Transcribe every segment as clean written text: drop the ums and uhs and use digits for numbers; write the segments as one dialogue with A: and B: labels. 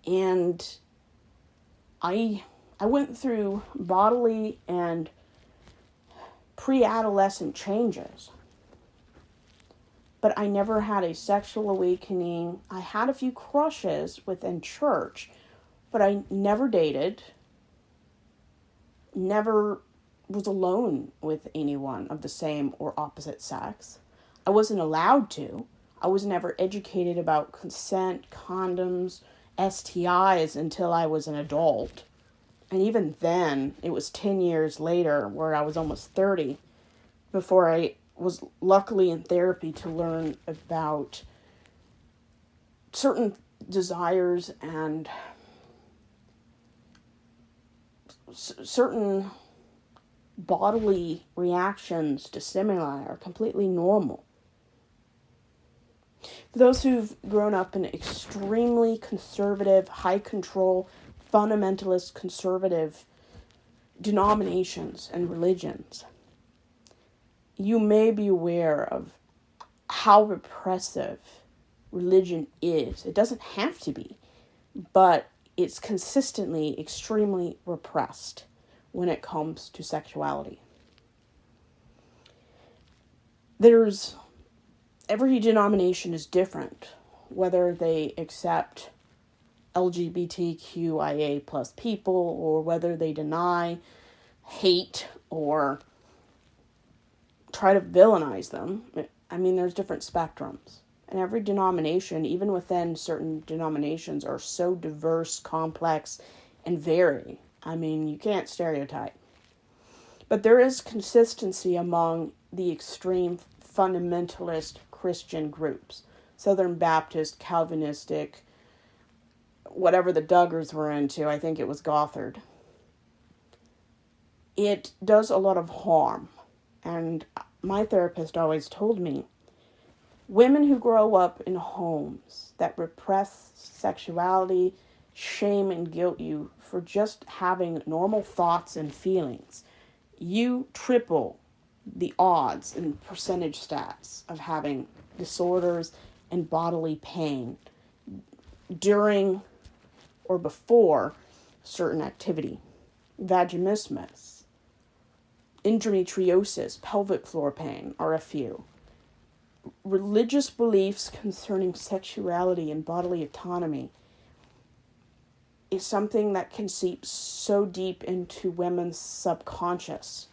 A: And I went through bodily and pre-adolescent changes. But I never had a sexual awakening. I had a few crushes within church, but I never dated, never was alone with anyone of the same or opposite sex. I wasn't allowed to. I was never educated about consent, condoms, STIs until I was an adult. And even then, it was 10 years later, where I was almost 30, before I was luckily in therapy to learn about certain desires and certain bodily reactions to stimuli are completely normal. For those who've grown up in extremely conservative, high control, fundamentalist conservative denominations and religions, you may be aware of how repressive religion is. It doesn't have to be, but it's consistently extremely repressed when it comes to sexuality. Every denomination is different, whether they accept LGBTQIA plus people, or whether they deny, hate, or try to villainize them. I mean, there's different spectrums. And every denomination, even within certain denominations, are so diverse, complex, and vary. I mean, you can't stereotype. But there is consistency among the extreme fundamentalist Christian groups. Southern Baptist, Calvinistic, whatever the Duggars were into, I think it was Gothard. It does a lot of harm. And my therapist always told me, women who grow up in homes that repress sexuality, shame and guilt you for just having normal thoughts and feelings, you triple the odds and percentage stats of having disorders and bodily pain during or before certain activity. Vaginismus, endometriosis, pelvic floor pain are a few. Religious beliefs concerning sexuality and bodily autonomy is something that can seep so deep into women's subconscious.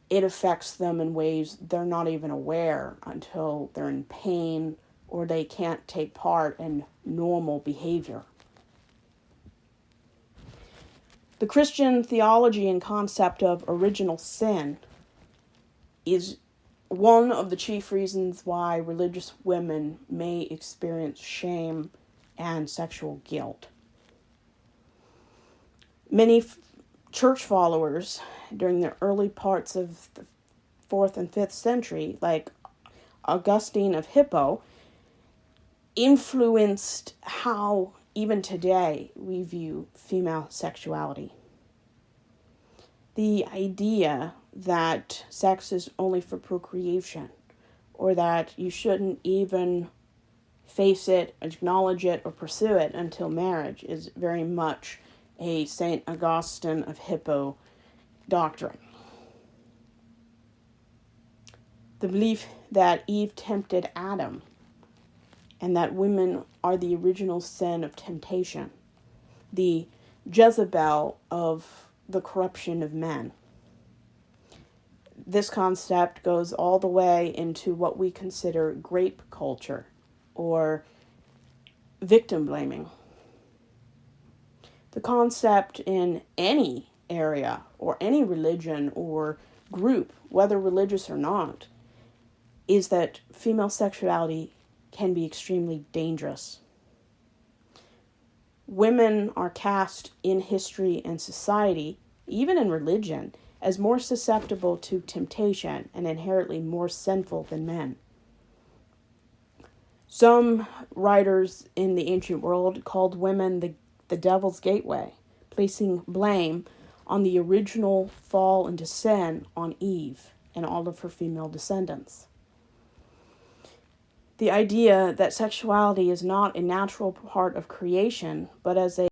A: It affects them in ways they're not even aware until they're in pain or they can't take part in normal behavior. The Christian theology and concept of original sin is one of the chief reasons why religious women may experience shame and sexual guilt. Many church followers during the early parts of the 4th and 5th century, like Augustine of Hippo, influenced how, even today, we view female sexuality. The idea that sex is only for procreation, or that you shouldn't even face it, acknowledge it, or pursue it until marriage is very much a St. Augustine of Hippo doctrine. The belief that Eve tempted Adam and that women are the original sin of temptation, the Jezebel of the corruption of men. This concept goes all the way into what we consider grape culture or victim blaming. The concept in any area or any religion or group, whether religious or not, is that female sexuality can be extremely dangerous. Women are cast in history and society, even in religion, as more susceptible to temptation and inherently more sinful than men. Some writers in the ancient world called women the devil's gateway, placing blame on the original fall into sin on Eve and all of her female descendants. the idea that sexuality is not a natural part of creation, but as a